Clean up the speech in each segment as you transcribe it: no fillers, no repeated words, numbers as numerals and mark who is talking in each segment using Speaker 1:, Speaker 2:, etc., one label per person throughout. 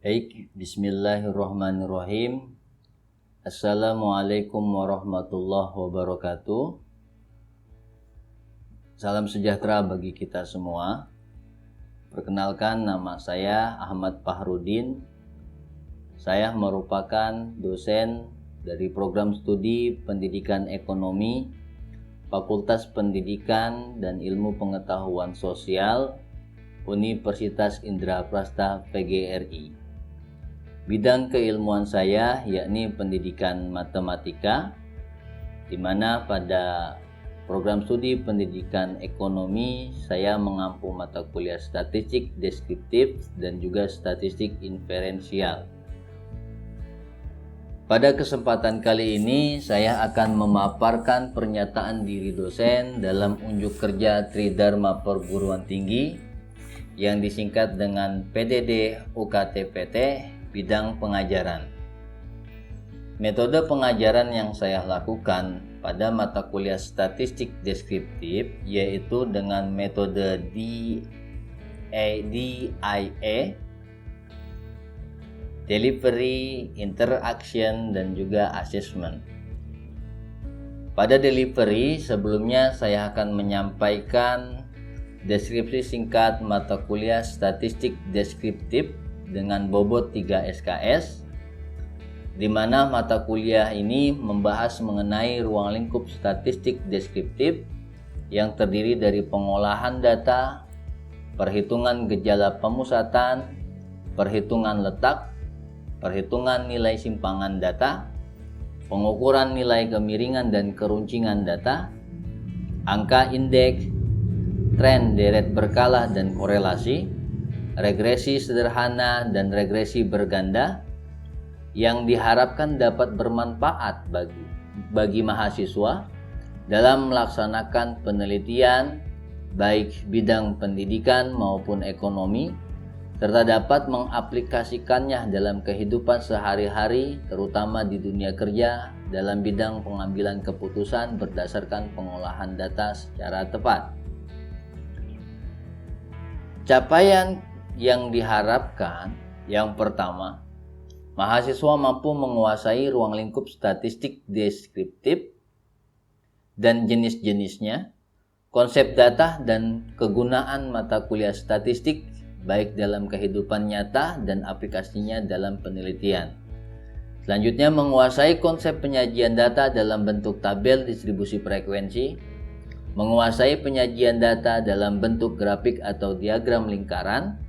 Speaker 1: Baik, bismillahirrahmanirrahim. Assalamualaikum warahmatullahi wabarakatuh. Salam sejahtera bagi kita semua. Perkenalkan, nama saya Ahmad Fahrudin. Saya merupakan dosen dari program studi Pendidikan Ekonomi, Fakultas Pendidikan dan Ilmu Pengetahuan Sosial, Universitas Indraprasta PGRI. Bidang keilmuan saya yakni pendidikan matematika, di mana pada program studi pendidikan ekonomi saya mengampu mata kuliah statistik deskriptif dan juga statistik inferensial. Pada kesempatan kali ini saya akan memaparkan pernyataan diri dosen dalam unjuk kerja Tridharma Perguruan Tinggi yang disingkat dengan PDD UKT-PT bidang pengajaran. Metode pengajaran yang saya lakukan pada mata kuliah statistik deskriptif yaitu dengan metode DIE, delivery, interaction, dan juga assessment. Pada delivery sebelumnya saya akan menyampaikan deskripsi singkat mata kuliah statistik deskriptif dengan bobot 3 SKS, di mana mata kuliah ini membahas mengenai ruang lingkup statistik deskriptif yang terdiri dari pengolahan data, perhitungan gejala pemusatan, perhitungan letak, perhitungan nilai simpangan data, pengukuran nilai kemiringan dan keruncingan data, angka indeks, tren deret berkala dan korelasi, regresi sederhana dan regresi berganda yang diharapkan dapat bermanfaat bagi mahasiswa dalam melaksanakan penelitian baik bidang pendidikan maupun ekonomi, serta dapat mengaplikasikannya dalam kehidupan sehari-hari terutama di dunia kerja dalam bidang pengambilan keputusan berdasarkan pengolahan data secara tepat. Capaian yang diharapkan, yang pertama, mahasiswa mampu menguasai ruang lingkup statistik deskriptif dan jenis-jenisnya, konsep data dan kegunaan mata kuliah statistik baik dalam kehidupan nyata dan aplikasinya dalam penelitian. Selanjutnya, menguasai konsep penyajian data dalam bentuk tabel distribusi frekuensi, menguasai penyajian data dalam bentuk grafik atau diagram lingkaran,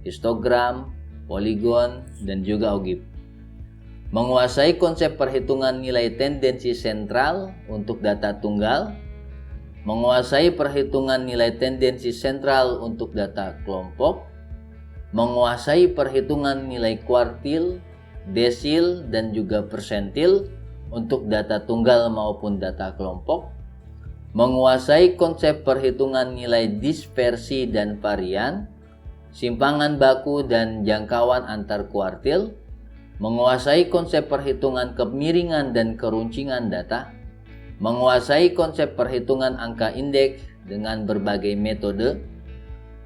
Speaker 1: histogram, poligon, dan juga ogib. Menguasai konsep perhitungan nilai tendensi sentral untuk data tunggal, menguasai perhitungan nilai tendensi sentral untuk data kelompok, menguasai perhitungan nilai kuartil, desil, dan juga persentil untuk data tunggal maupun data kelompok, menguasai konsep perhitungan nilai dispersi dan varian, simpangan baku dan jangkauan antar kuartil, menguasai konsep perhitungan kemiringan dan keruncingan data, menguasai konsep perhitungan angka indeks dengan berbagai metode,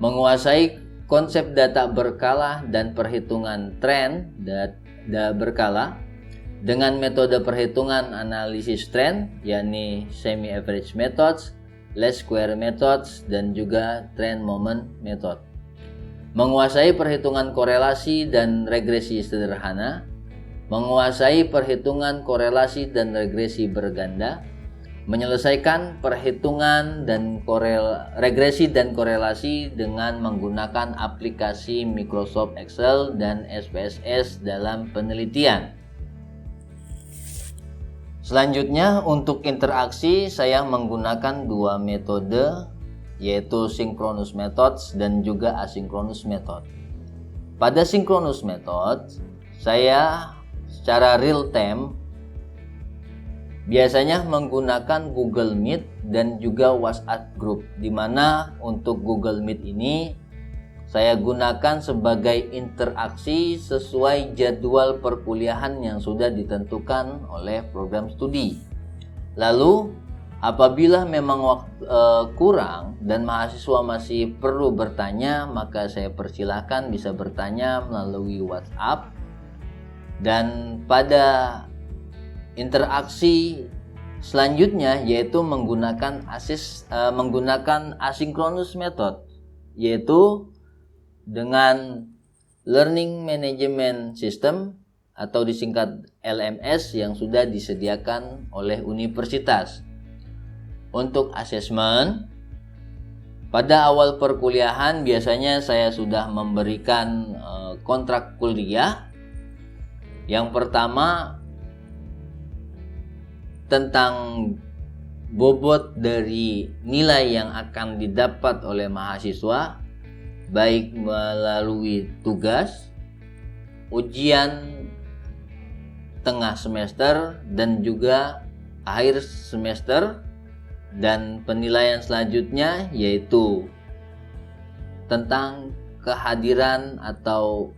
Speaker 1: menguasai konsep data berkala dan perhitungan tren data berkala dengan metode perhitungan analisis tren, yakni semi-average methods, least square methods, dan juga trend moment method. Menguasai perhitungan korelasi dan regresi sederhana, menguasai perhitungan korelasi dan regresi berganda, menyelesaikan perhitungan dan regresi dan korelasi dengan menggunakan aplikasi Microsoft Excel dan SPSS dalam penelitian. Selanjutnya, untuk interaksi saya menggunakan dua metode, yaitu synchronous methods dan juga asynchronous method. Pada synchronous method, saya secara real time biasanya menggunakan Google Meet dan juga WhatsApp Group, di mana untuk Google Meet ini saya gunakan sebagai interaksi sesuai jadwal perkuliahan yang sudah ditentukan oleh program studi. Lalu Apabila memang waktu kurang dan mahasiswa masih perlu bertanya, maka saya persilahkan bisa bertanya melalui WhatsApp. Dan pada interaksi selanjutnya yaitu menggunakan asynchronous method, yaitu dengan Learning Management System atau disingkat LMS yang sudah disediakan oleh universitas. Untuk asesmen, pada awal perkuliahan biasanya saya sudah memberikan kontrak kuliah. Yang pertama tentang bobot dari nilai yang akan didapat oleh mahasiswa, baik melalui tugas, ujian tengah semester, dan juga akhir semester. Dan penilaian selanjutnya yaitu tentang kehadiran atau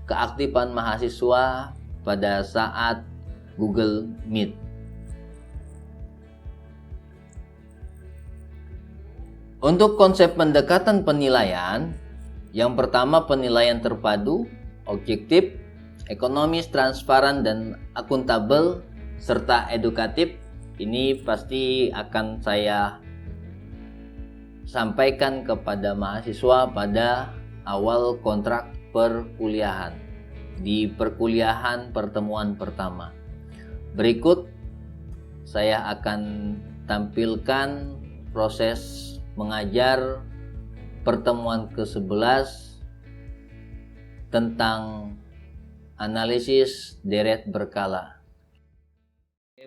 Speaker 1: keaktifan mahasiswa pada saat Google Meet. Untuk konsep pendekatan penilaian, yang pertama penilaian terpadu, objektif, ekonomis, transparan, dan akuntabel, serta edukatif. Ini pasti akan saya sampaikan kepada mahasiswa pada awal kontrak perkuliahan di perkuliahan pertemuan pertama. Berikut saya akan tampilkan proses mengajar pertemuan ke-11 tentang analisis deret berkala.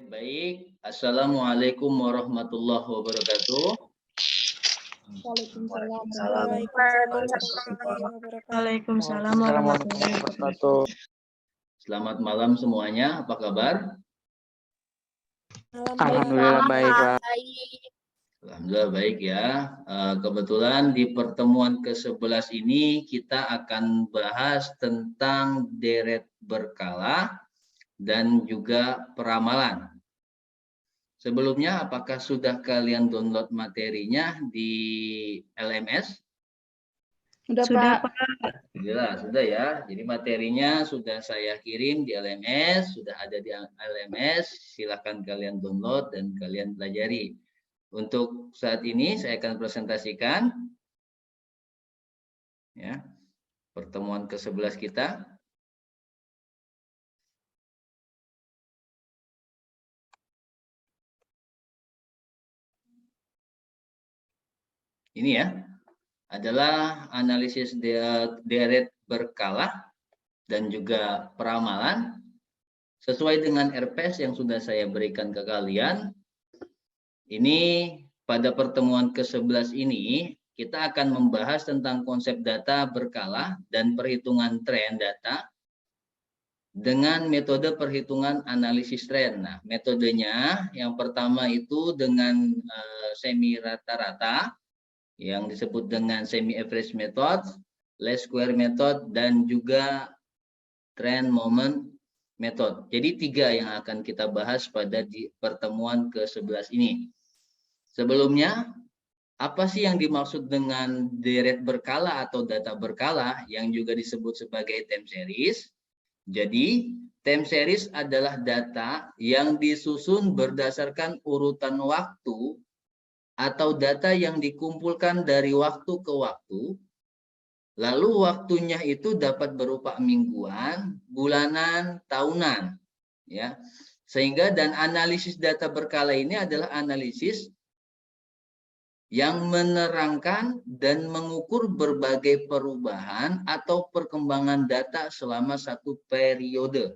Speaker 1: Baik, Assalamualaikum warahmatullahi wabarakatuh.
Speaker 2: Waalaikumsalam warahmatullahi wabarakatuh.
Speaker 1: Selamat malam semuanya, apa kabar?
Speaker 2: Alhamdulillah baik, Pak.
Speaker 1: Alhamdulillah baik ya. Kebetulan di pertemuan ke-11 ini kita akan bahas tentang deret berkala dan juga peramalan. Sebelumnya, apakah sudah kalian download materinya di LMS?
Speaker 2: Sudah, Pak.
Speaker 1: Sudah ya. Jadi materinya sudah saya kirim di LMS, sudah ada di LMS. Silakan kalian download dan kalian pelajari. Untuk saat ini saya akan presentasikan ya pertemuan ke-11 kita. Ini ya, adalah analisis deret berkala dan juga peramalan sesuai dengan RPS yang sudah saya berikan ke kalian. Ini pada pertemuan ke-11 ini kita akan membahas tentang konsep data berkala dan perhitungan tren data dengan metode perhitungan analisis tren. Nah, metodenya yang pertama itu dengan semi rata-rata, yang disebut dengan semi average method, least square method, dan juga trend moment method. Jadi 3 yang akan kita bahas pada di pertemuan ke-11 ini. Sebelumnya, apa sih yang dimaksud dengan deret berkala atau data berkala yang juga disebut sebagai time series? Jadi, time series adalah data yang disusun berdasarkan urutan waktu atau data yang dikumpulkan dari waktu ke waktu, lalu waktunya itu dapat berupa mingguan, bulanan, tahunan, ya. Sehingga dan analisis data berkala ini adalah analisis yang menerangkan dan mengukur berbagai perubahan atau perkembangan data selama satu periode.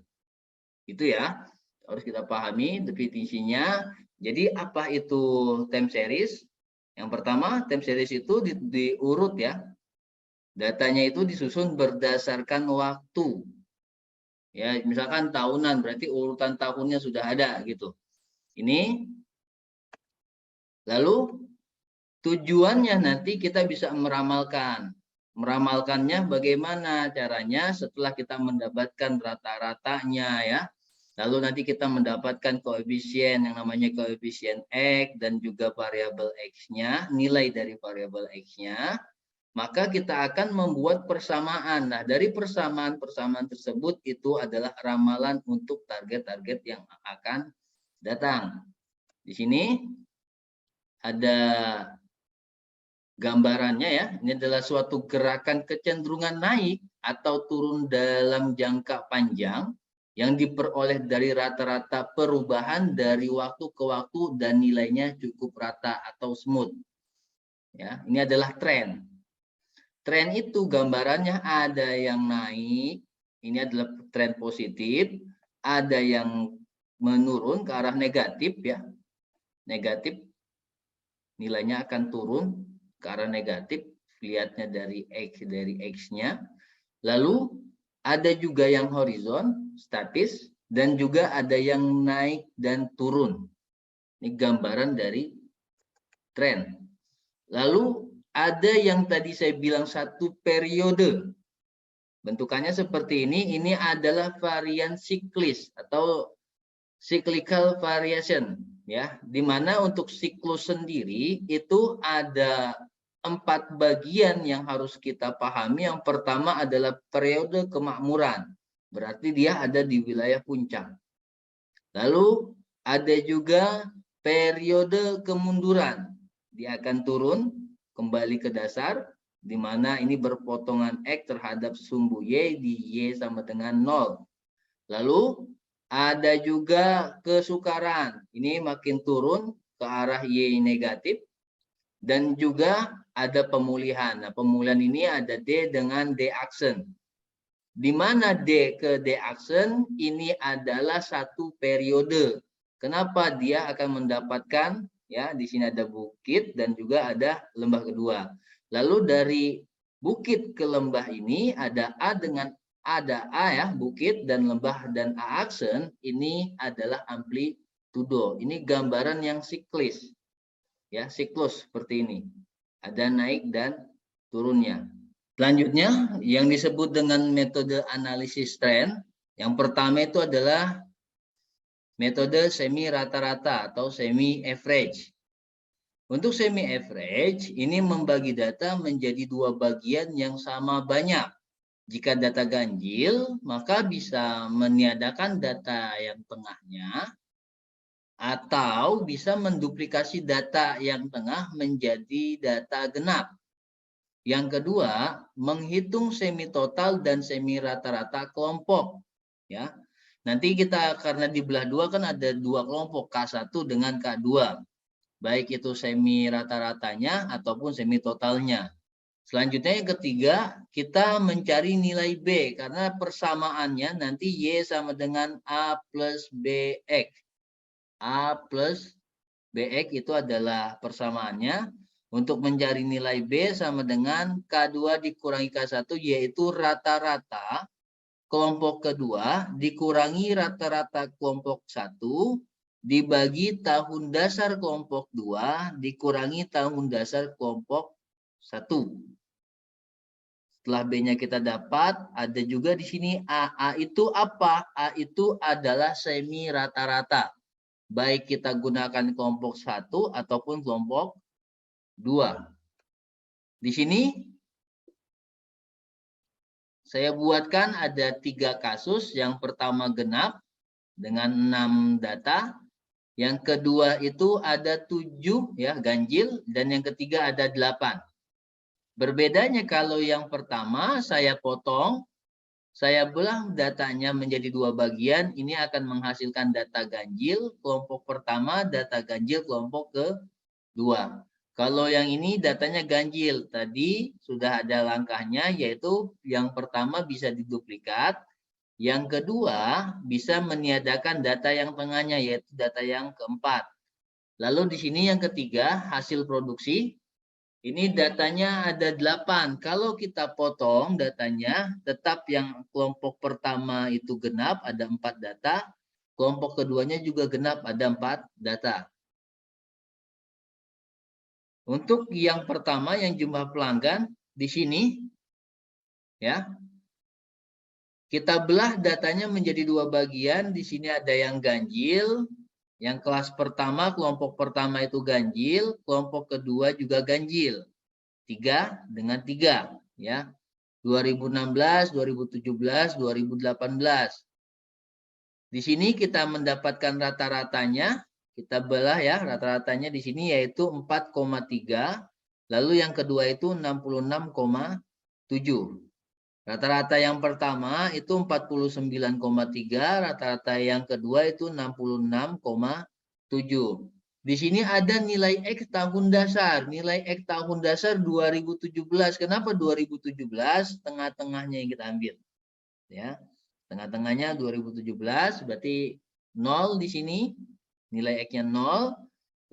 Speaker 1: Itu ya, harus kita pahami definisinya. Jadi apa itu time series? Yang pertama, time series itu diurut ya. Datanya itu disusun berdasarkan waktu. Ya, misalkan tahunan, berarti urutan tahunnya sudah ada gitu. Ini lalu tujuannya nanti kita bisa meramalkan. Meramalkannya bagaimana caranya setelah kita mendapatkan rata-ratanya ya. Lalu nanti kita mendapatkan koefisien yang namanya koefisien X dan juga variabel X-nya, nilai dari variabel X-nya. Maka kita akan membuat persamaan. Nah, dari persamaan-persamaan tersebut itu adalah ramalan untuk target-target yang akan datang. Di sini ada gambarannya ya. Ini adalah suatu gerakan kecenderungan naik atau turun dalam jangka panjang yang diperoleh dari rata-rata perubahan dari waktu ke waktu dan nilainya cukup rata atau smooth. Ya, ini adalah tren. Tren itu gambarannya ada yang naik, ini adalah tren positif, ada yang menurun ke arah negatif ya. Negatif nilainya akan turun ke arah negatif, lihatnya dari X-nya. Lalu ada juga yang horizon, statis, dan juga ada yang naik dan turun. Ini gambaran dari tren. Lalu ada yang tadi saya bilang satu periode. Bentukannya seperti ini adalah varian siklis atau cyclical variation ya, di mana untuk siklus sendiri itu ada 4 bagian yang harus kita pahami. Yang pertama adalah periode kemakmuran, berarti dia ada di wilayah puncak. Lalu ada juga periode kemunduran, dia akan turun kembali ke dasar, di mana ini berpotongan X terhadap sumbu Y, di Y sama dengan 0. Lalu ada juga kesukaran, ini makin turun ke arah Y negatif. Dan juga ada pemulihan. Nah, pemulihan ini ada D dengan D aksen. Di mana D ke D aksen ini adalah satu periode. Kenapa dia akan mendapatkan ya, di sini ada bukit dan juga ada lembah kedua. Lalu dari bukit ke lembah ini ada A ya, bukit dan lembah, dan A aksen ini adalah amplitudo. Ini gambaran yang siklis. Ya, siklus seperti ini. Ada naik dan turunnya. Selanjutnya yang disebut dengan metode analisis tren, yang pertama itu adalah metode semi rata-rata atau semi average. Untuk semi average ini membagi data menjadi 2 bagian yang sama banyak. Jika data ganjil, maka bisa meniadakan data yang tengahnya atau bisa menduplikasi data yang tengah menjadi data genap. Yang kedua, menghitung semi total dan semi rata-rata kelompok. Ya, nanti kita karena dibelah dua kan ada 2 kelompok, K1 dengan K2. Baik itu semi rata-ratanya ataupun semi totalnya. Selanjutnya yang ketiga, kita mencari nilai B karena persamaannya nanti Y sama dengan A plus BX. A plus BX itu adalah persamaannya. Untuk mencari nilai B sama dengan K2 dikurangi K1, yaitu rata-rata kelompok kedua dikurangi rata-rata kelompok 1 dibagi tahun dasar kelompok 2 dikurangi tahun dasar kelompok 1. Setelah B-nya kita dapat, ada juga di sini A. A itu apa? A itu adalah semi rata-rata. Baik kita gunakan kelompok 1 ataupun kelompok 2. Di sini saya buatkan ada 3 kasus. Yang pertama genap dengan 6 data. Yang kedua itu ada 7 ya, ganjil, dan yang ketiga ada 8. Berbedanya kalau yang pertama saya potong, saya belah datanya menjadi 2 bagian, ini akan menghasilkan data ganjil kelompok pertama, data ganjil kelompok kedua. Kalau yang ini datanya ganjil, tadi sudah ada langkahnya, yaitu yang pertama bisa diduplikat, yang kedua bisa meniadakan data yang tengahnya, yaitu data yang keempat. Lalu di sini yang ketiga, hasil produksi. Ini datanya ada 8. Kalau kita potong datanya, tetap yang kelompok pertama itu genap, ada 4 data. Kelompok keduanya juga genap, ada 4 data. Untuk yang pertama yang jumlah pelanggan di sini ya. Kita belah datanya menjadi dua bagian. Di sini ada yang ganjil. Yang kelas pertama, kelompok pertama itu ganjil. Kelompok kedua juga ganjil. 3 dengan 3. Ya. 2016, 2017, 2018. Di sini kita mendapatkan rata-ratanya. Kita belah ya, rata-ratanya di sini yaitu 4,3. Lalu yang kedua itu 66,7. Rata-rata yang pertama itu 49,3, rata-rata yang kedua itu 66,7. Di sini ada nilai X tahun dasar. Nilai X tahun dasar 2017. Kenapa 2017? Tengah-tengahnya yang kita ambil. Ya. Tengah-tengahnya 2017, berarti 0 di sini. Nilai X-nya 0.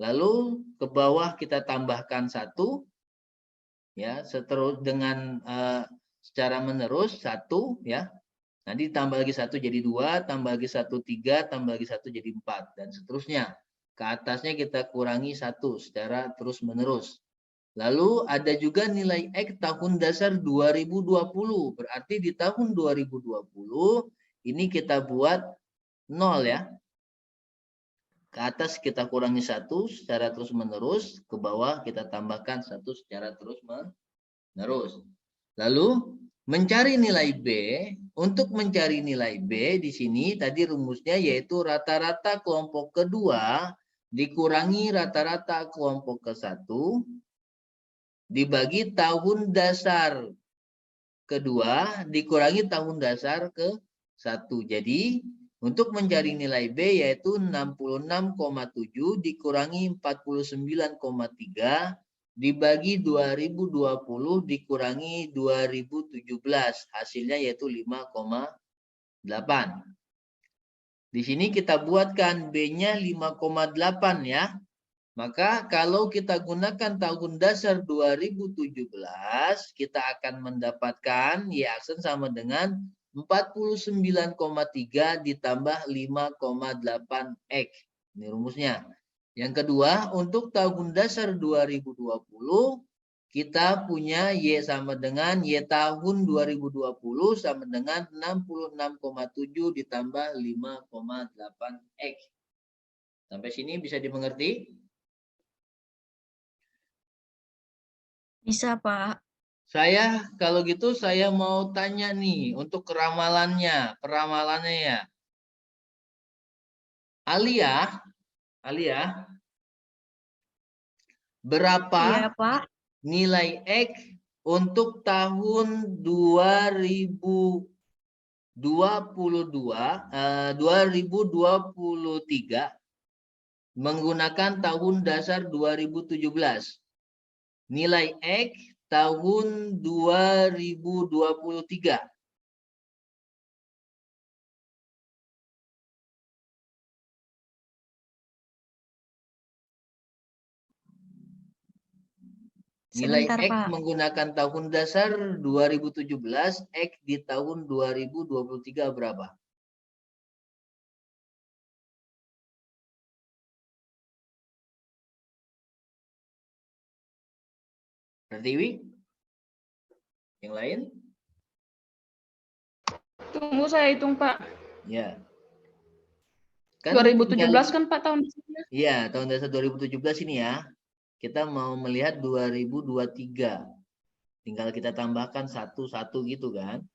Speaker 1: Lalu ke bawah kita tambahkan 1. Ya, seterus dengan secara menerus 1 ya. Nanti tambah lagi 1 jadi 2, tambah lagi 1 3, tambah lagi 1 jadi 4 dan seterusnya. Ke atasnya kita kurangi 1 secara terus menerus. Lalu ada juga nilai X tahun dasar 2020. Berarti di tahun 2020 ini kita buat 0 ya. Ke atas kita kurangi 1 secara terus menerus, ke bawah kita tambahkan 1 secara terus menerus. Lalu mencari nilai B. Untuk mencari nilai B di sini tadi rumusnya yaitu rata-rata kelompok kedua dikurangi rata-rata kelompok ke-1 dibagi tahun dasar kedua dikurangi tahun dasar ke-1. Jadi untuk mencari nilai B yaitu 66,7 dikurangi 49,3 dibagi 2020 dikurangi 2017. Hasilnya yaitu 5,8. Di sini kita buatkan B-nya 5,8 ya. Maka kalau kita gunakan tahun dasar 2017, kita akan mendapatkan Y aksen sama dengan 49,3 ditambah 5,8 X. Ini rumusnya. Yang kedua, untuk tahun dasar 2020, kita punya Y sama dengan Y tahun 2020 sama dengan 66,7 ditambah 5,8 X. Sampai sini bisa dimengerti?
Speaker 2: Bisa, Pak.
Speaker 1: Kalau gitu saya mau tanya nih untuk keramalannya, peramalannya ya. Alia, berapa
Speaker 2: Iya, Pak.
Speaker 1: nilai X untuk tahun 2023 menggunakan tahun dasar 2017? Nilai X tahun 2023. Nilai
Speaker 2: Sebentar,
Speaker 1: X
Speaker 2: Pak.
Speaker 1: menggunakan tahun dasar 2017, X di tahun 2023 berapa? Pertiwi? Yang lain?
Speaker 2: Tunggu saya hitung, Pak.
Speaker 1: Ya. Kan
Speaker 2: 2017 kan, Pak, tahun dasarnya?
Speaker 1: Iya, tahun dasar 2017 ini ya. Kita mau melihat 2023. Tinggal kita tambahkan satu-satu gitu kan.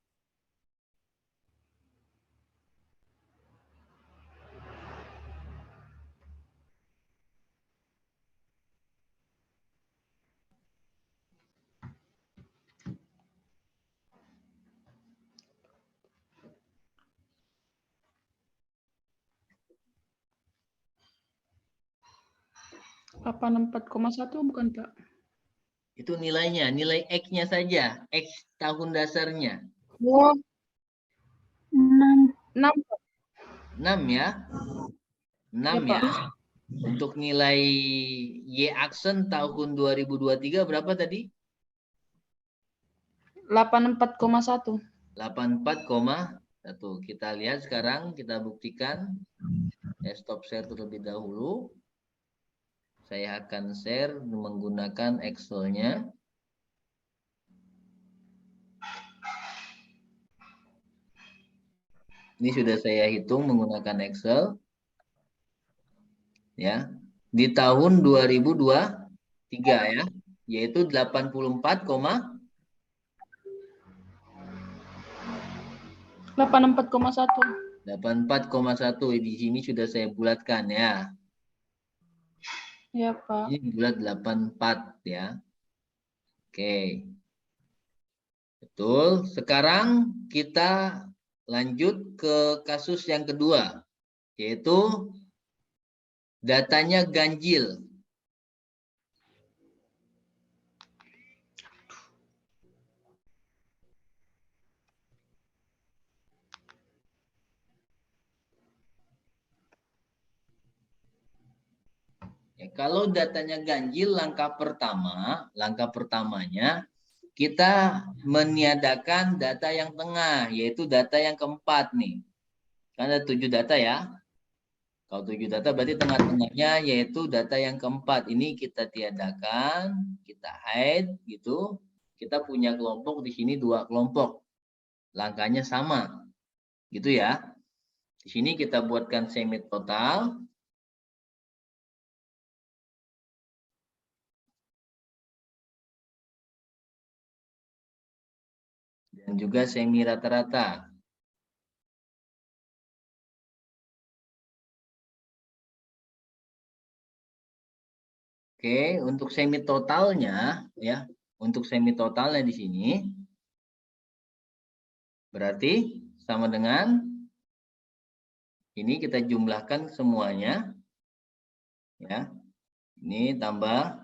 Speaker 2: Apa 4,1 bukan, Pak?
Speaker 1: Itu nilainya, nilai X-nya saja. X tahun dasarnya.
Speaker 2: Oh, 6.
Speaker 1: 6 ya. 6
Speaker 2: Ya,
Speaker 1: ya.
Speaker 2: Pak.
Speaker 1: Untuk nilai Y aksen tahun 2023 berapa tadi?
Speaker 2: 84,1.
Speaker 1: 84,1. Kita lihat sekarang, kita buktikan. Saya stop share terlebih dahulu. Saya akan share menggunakan Excel-nya. Ini sudah saya hitung menggunakan Excel. Ya. Di tahun 2023 ya, yaitu
Speaker 2: 84,1.
Speaker 1: 84,1 di sini sudah saya bulatkan ya.
Speaker 2: Ya, Pak.
Speaker 1: Ini bulat 84 ya. Oke. Betul. Sekarang kita lanjut ke kasus yang kedua, yaitu datanya ganjil. Ya, kalau datanya ganjil, langkah pertamanya kita meniadakan data yang tengah, yaitu data yang keempat nih. Kan ada 7 data ya. Kalau 7 data berarti tengah-tengahnya yaitu data yang keempat. Ini kita tiadakan, kita hide gitu. Kita punya kelompok di sini 2 kelompok. Langkahnya sama. Gitu ya. Di sini kita buatkan semi total. Dan juga semi rata-rata. Oke, untuk semi totalnya ya, untuk semi totalnya di sini berarti sama dengan ini kita jumlahkan semuanya ya. Ini tambah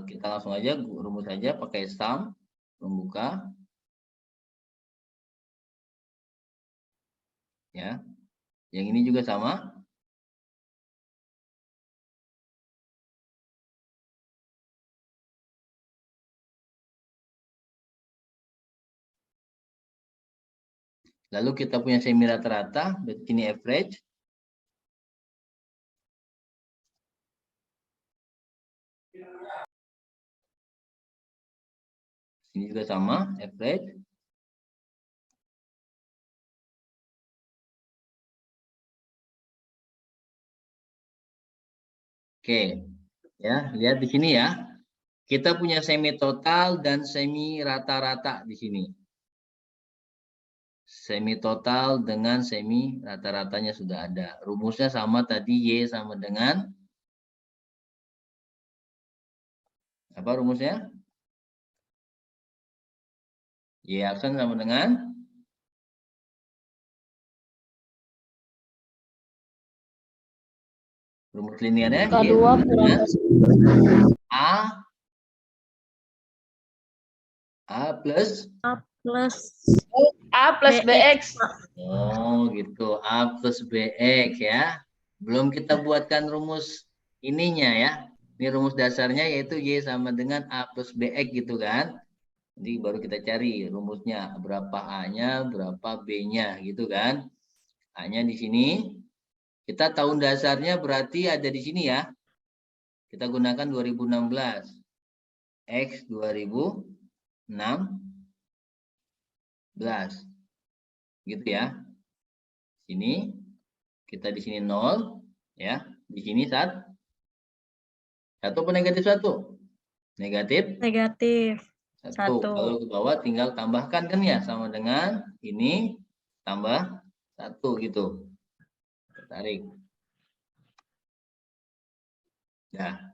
Speaker 1: kita langsung aja rumus saja pakai sum membuka ya. Yang ini juga sama. Lalu kita punya semi rata-rata, berarti ini average. Ini juga sama, average. Oke, ya lihat di sini ya. Kita punya semi total dan semi rata-rata di sini. Semi total dengan semi rata-ratanya sudah ada. Rumusnya sama tadi, Y sama dengan apa rumusnya? Y aksen sama dengan rumus linearnya
Speaker 2: K2
Speaker 1: Y sama
Speaker 2: kurang
Speaker 1: dengan
Speaker 2: K1.
Speaker 1: A plus
Speaker 3: A plus
Speaker 2: A plus BX.
Speaker 1: oh gitu, A plus BX ya. Belum kita buatkan rumus ininya ya. Ini rumus dasarnya yaitu Y sama dengan A plus BX gitu kan. Nanti baru kita cari rumusnya berapa A-nya, berapa B-nya gitu kan. A-nya di sini. Kita tahun dasarnya berarti ada di sini ya. Kita gunakan 2016. X 2016. Gitu ya. Sini kita di sini 0 ya. Di sini 1 apa negatif 1? Negatif
Speaker 3: negatif
Speaker 1: 1.
Speaker 3: 1.
Speaker 1: Kalau ke bawah tinggal tambahkan kan ya, sama dengan ini tambah 1 gitu. Tarik. Nah.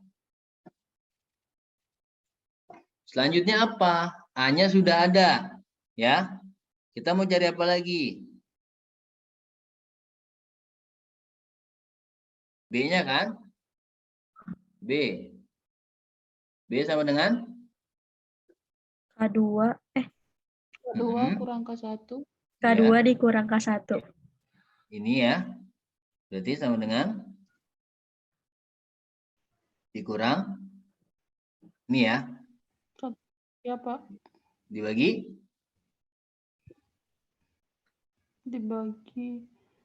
Speaker 1: Selanjutnya apa? A-nya sudah ada. Ya. Kita mau cari apa lagi? B-nya kan? B. B sama dengan?
Speaker 3: K2
Speaker 2: K2 kurang K1.
Speaker 3: K2
Speaker 1: Ya.
Speaker 3: dikurang K1.
Speaker 1: Ini ya. Berarti sama dengan dikurang ini ya.
Speaker 2: Ya, Pak.
Speaker 1: Dibagi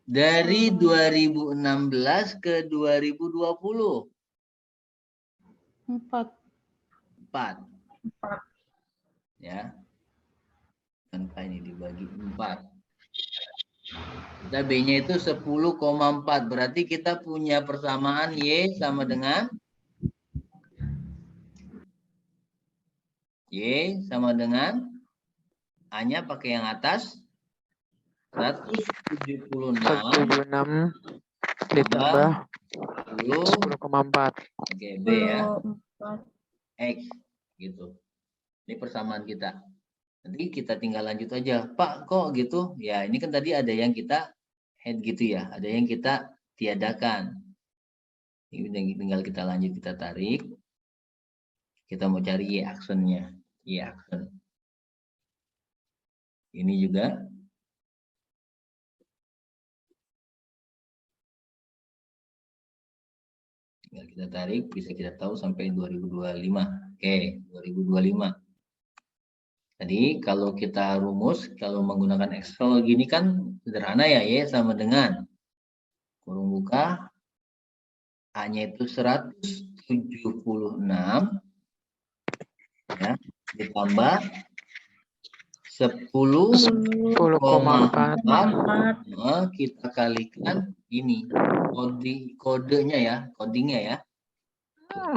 Speaker 1: dari 2016 ke 2020.
Speaker 2: 4.
Speaker 1: 4. Ya. Angka ini dibagi 4. Kita B-nya itu 10,4. Berarti kita punya persamaan Y sama dengan A-nya pakai yang atas 176
Speaker 4: 176 ditambah
Speaker 1: 10.
Speaker 4: 10,4.
Speaker 1: Oke, B ya.
Speaker 3: 4.
Speaker 1: X gitu. Ini persamaan kita. Nanti kita tinggal lanjut aja. Pak, kok gitu? Ya, ini kan tadi ada yang kita head gitu ya. Ada yang kita tiadakan. Ini tinggal kita lanjut, kita tarik. Kita mau cari Y aksennya. Y aksen. Ini juga. Tinggal kita tarik, bisa kita tahu sampai 2025. Oke, 2025. Tadi kalau kita rumus, kalau menggunakan Excel gini kan sederhana ya, Y sama dengan kurung buka, A-nya itu 176 ya, ditambah 10,4 kita kalikan ini kodenya ya, codingnya ya.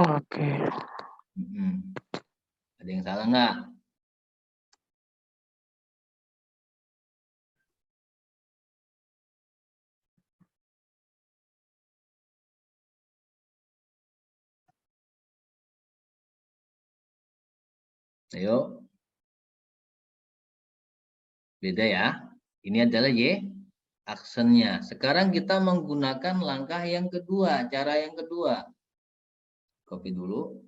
Speaker 4: Oke.
Speaker 1: Ada yang salah nggak? Ayo. Beda ya. Ini adalah Y aksennya. Sekarang kita menggunakan langkah yang kedua, cara yang kedua. Copy dulu.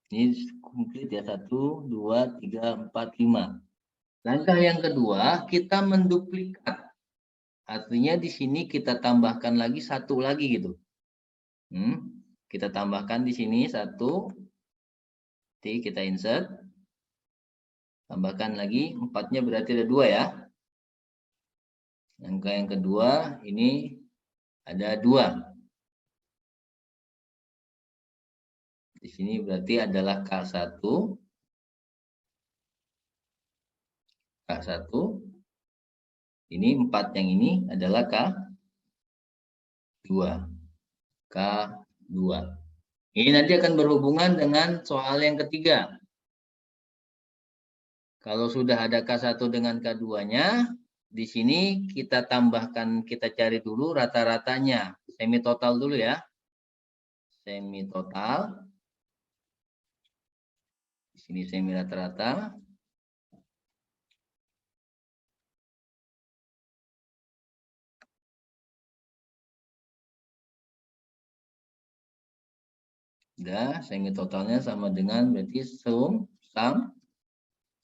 Speaker 1: Ini komplit ya, 1, 2, 3, 4, 5. Langkah yang kedua, kita menduplikat. Artinya di sini kita tambahkan lagi satu lagi gitu. Kita tambahkan di sini 1. Nanti kita insert. Tambahkan lagi 4-nya berarti ada 2 ya. Langkah yang kedua ini ada 2. Di sini berarti adalah K1. K1. Ini 4 yang ini adalah K2. K2. Ini nanti akan berhubungan dengan soal yang ketiga. Kalau sudah ada K1 dengan K2-nya, di sini kita tambahkan, kita cari dulu rata-ratanya. Semi total dulu ya. Semi total. Di sini semi rata-rata. Udah, semi totalnya sama dengan berarti sum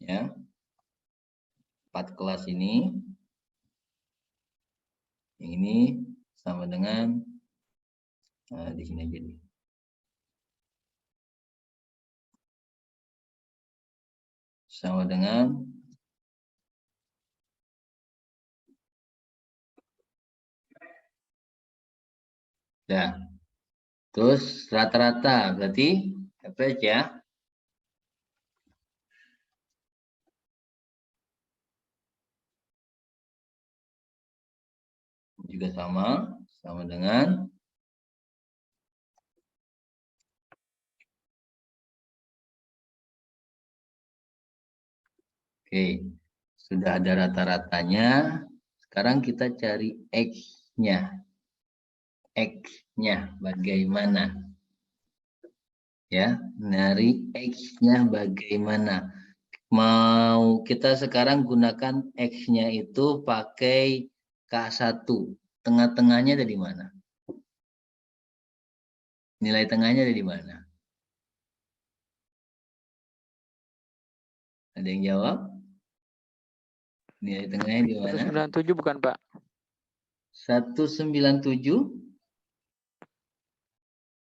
Speaker 1: ya. 4 kelas ini. Yang ini sama dengan di sini aja nih. Sama dengan ya. Terus rata-rata berarti average ya. Juga sama dengan oke, sudah ada rata-ratanya. Sekarang kita cari X-nya. X-nya bagaimana? Ya, dari X-nya bagaimana? Mau kita sekarang gunakan X-nya itu pakai K1. Tengah-tengahnya ada di mana? Nilai tengahnya ada di mana? Ada yang jawab? Nilai tengahnya di mana?
Speaker 4: 197 bukan, Pak?
Speaker 1: 197.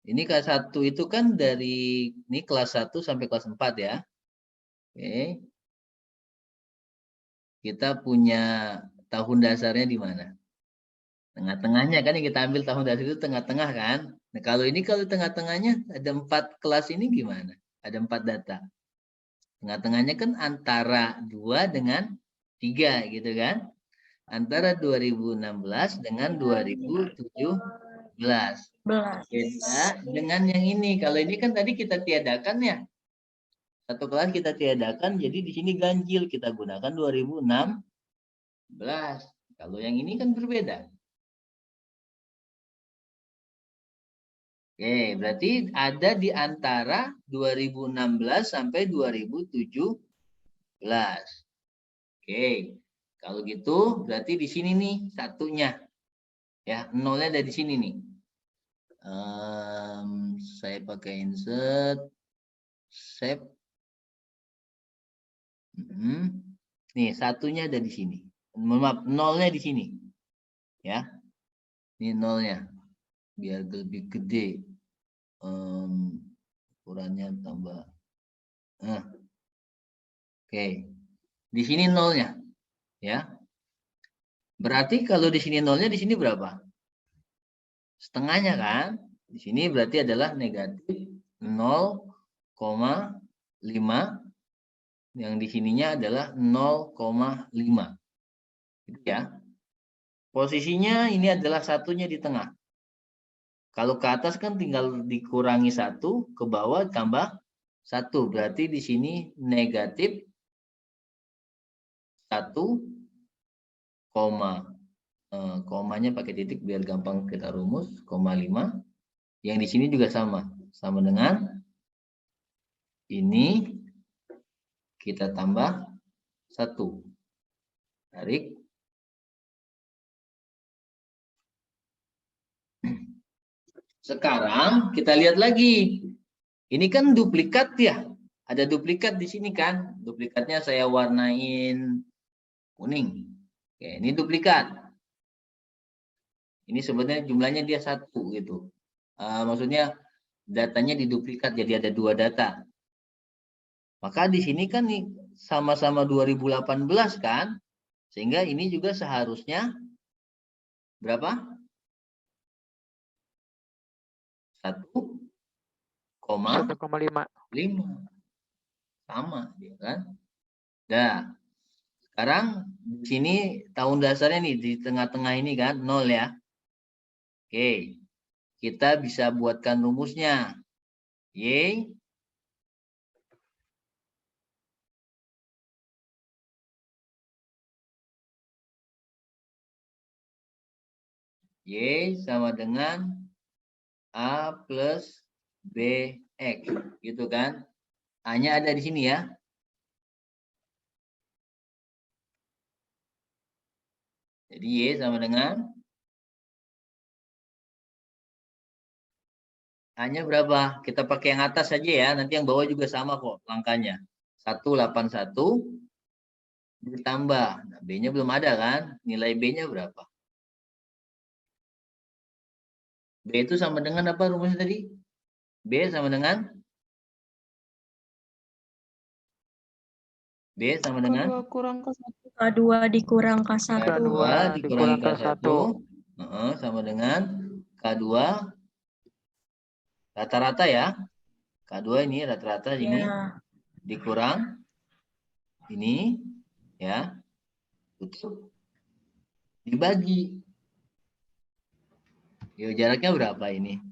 Speaker 1: Ini K1 itu kan dari ini kelas 1 sampai kelas 4 ya. Oke. Kita punya tahun dasarnya di mana? Tengah-tengahnya kan yang kita ambil tahun dasar itu tengah-tengah kan. Nah, kalau ini kalau tengah-tengahnya ada 4 kelas ini gimana? Ada 4 data. Tengah-tengahnya kan antara 2 dengan 3 gitu kan. Antara 2016 dengan 2017.
Speaker 3: Belas.
Speaker 1: Beda dengan yang ini. Kalau ini kan tadi kita tiadakan ya. Satu kelas kita tiadakan, jadi di sini ganjil. Kita gunakan 2016. Kalau yang ini kan berbeda. Oke, berarti ada di antara 2016 sampai 2017. Oke, kalau gitu berarti di sini nih satunya. Ya, nolnya ada di sini nih. Saya pakai insert. Save. Nih, satunya ada di sini. Maaf, nolnya di sini. Ya, ini nolnya. Biar lebih gede. Ukurannya tambah. Oke, di sini nolnya, ya. Berarti kalau di sini nolnya, di sini berapa? Setengahnya kan? Di sini berarti adalah negatif 0,5. Yang di sininya adalah 0,5. Gitu ya. Posisinya ini adalah satunya di tengah. Kalau ke atas kan tinggal dikurangi 1, ke bawah tambah 1. Berarti di sini negatif 1, komanya pakai titik biar gampang kita rumus, 0,5. Yang di sini juga sama dengan ini, kita tambah 1. Tarik. Sekarang kita lihat lagi. Ini kan duplikat ya. Ada duplikat di sini kan. Duplikatnya saya warnain kuning. Oke, ini duplikat. Ini sebenarnya jumlahnya dia 1 gitu. Maksudnya datanya diduplikat jadi ada 2 data. Maka di sini kan nih sama-sama 2018 kan? Sehingga ini juga seharusnya berapa? 1,5. Sama dia kan. Nah, sekarang di sini tahun dasarnya nih di tengah-tengah ini kan 0 ya. Oke. Kita bisa buatkan rumusnya. Y sama dengan A plus BX. Gitu kan. A-nya ada di sini ya. Jadi Y sama dengan A-nya berapa? Kita pakai yang atas saja ya. Nanti yang bawah juga sama kok langkahnya. 181 ditambah. Nah, B-nya belum ada kan? Nilai B-nya berapa? B itu sama dengan apa rumusnya tadi? B sama dengan? B sama dengan?
Speaker 2: K2 kurang K1.
Speaker 3: K2 dikurang K1.
Speaker 1: K2 dikurangi K1. Sama dengan K2 rata-rata ya. K2 ini rata-rata ini dikurang ini ya. Tutup. Dibagi. Yuk, jaraknya berapa ini?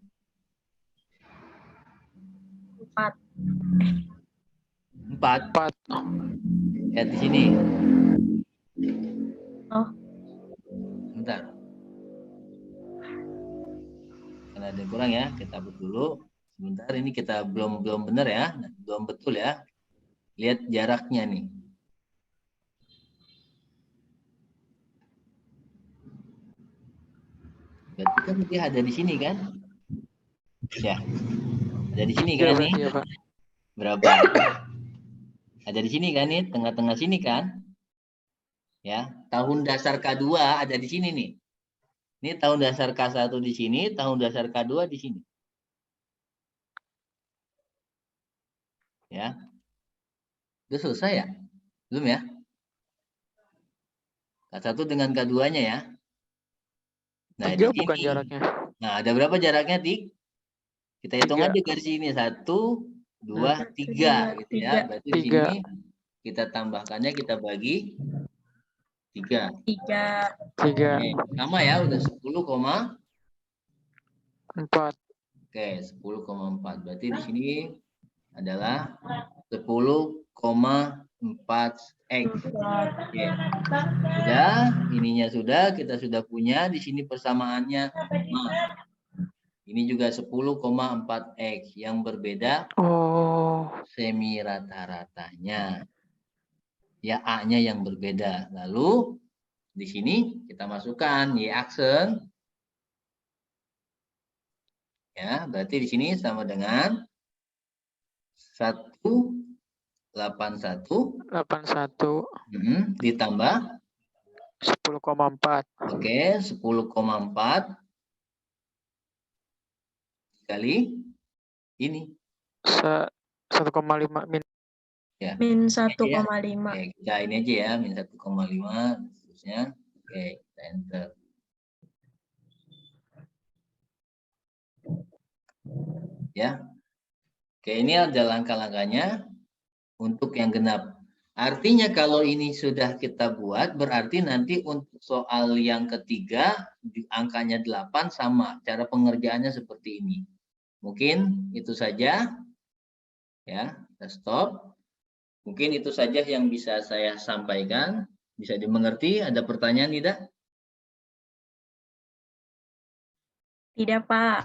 Speaker 3: 4.
Speaker 1: 4. Lihat di sini.
Speaker 3: Oh.
Speaker 1: Bentar. Karena ada yang kurang ya, kita hapus dulu. Sebentar, ini kita belum benar ya, belum betul ya. Lihat jaraknya nih. Berarti kan dia ada di sini kan? Ya. Ada di sini kan nih?
Speaker 4: Ya, Pak.
Speaker 1: Berapa? Ada di sini kan nih, tengah-tengah sini kan? Ya, tahun dasar K2 ada di sini nih. Ini tahun dasar K1 di sini, tahun dasar K2 di sini. Ya. Udah selesai ya? Belum ya? K1 dengan K2-nya ya. Nah,
Speaker 4: 3
Speaker 1: di
Speaker 4: bukan
Speaker 1: sini.
Speaker 4: jaraknya.
Speaker 1: Nah, ada berapa jaraknya, Dik? Kita hitung
Speaker 4: 3.
Speaker 1: aja dari sini. 1, 2, 3. Gitu ya. Berarti di
Speaker 4: 3.
Speaker 1: sini kita tambahkannya, kita bagi 3.
Speaker 3: 3.
Speaker 4: 3.
Speaker 1: Sama ya, udah 10,
Speaker 4: 4.
Speaker 1: oke, 10,4. Berarti di sini adalah 10,4 X. Oke. Sudah, ininya sudah, kita sudah punya. Di sini persamaannya sama. Ini juga 10,4 X. Yang berbeda
Speaker 4: Oh,
Speaker 1: semi rata-ratanya. Ya, A-nya yang berbeda. Lalu di sini kita masukkan Y aksen. Ya, berarti di sini sama dengan 181
Speaker 4: 81
Speaker 1: ditambah
Speaker 4: 10,4
Speaker 1: oke 10,4 kali ini
Speaker 4: 1,5 min.
Speaker 1: ya.
Speaker 3: Min
Speaker 1: Oke,
Speaker 3: 1,5.
Speaker 1: kita ini aja ya min 1,5 terusnya. Oke, kita enter. Ya. Oke, ini ada langkah-langkahnya untuk yang genap. Artinya kalau ini sudah kita buat, berarti nanti untuk soal yang ketiga, angkanya 8 sama. Cara pengerjaannya seperti ini. Mungkin itu saja. Ya, kita stop. Mungkin itu saja yang bisa saya sampaikan. Bisa dimengerti? Ada pertanyaan tidak?
Speaker 3: Tidak, Pak.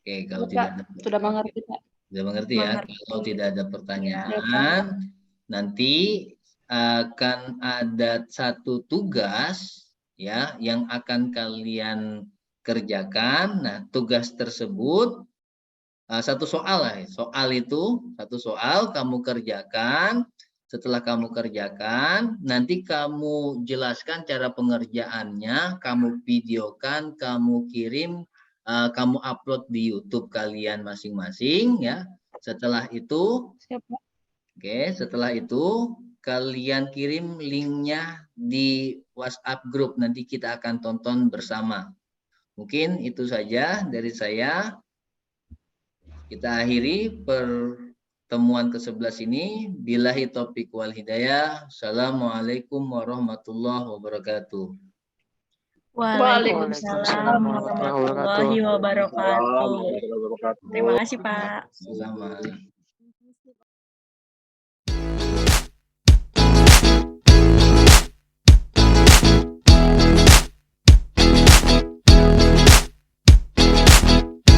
Speaker 1: Oke, kalau
Speaker 2: Pak,
Speaker 1: tidak ada
Speaker 2: sudah mengerti, Pak.
Speaker 1: sudah mengerti ya.
Speaker 3: Mengerti.
Speaker 1: Kalau tidak ada
Speaker 2: Ya,
Speaker 1: pertanyaan, nanti akan ada satu tugas ya yang akan kalian kerjakan. Nah, tugas tersebut satu soal lah. Soal itu satu soal kamu kerjakan. Setelah kamu kerjakan, nanti kamu jelaskan cara pengerjaannya, kamu videokan, kamu kirim, kamu upload di YouTube kalian masing-masing ya. Setelah itu,
Speaker 2: siap, Pak.
Speaker 1: oke, setelah itu kalian kirim linknya di WhatsApp grup. Nanti kita akan tonton bersama. Mungkin itu saja dari saya. Kita akhiri pertemuan ke-11 ini. Billahi taufiq wal hidayah. Assalamualaikum warahmatullahi wabarakatuh.
Speaker 3: Waalaikumsalam warahmatullahi wabarakatuh. Terima kasih, Pak.
Speaker 1: Selamat.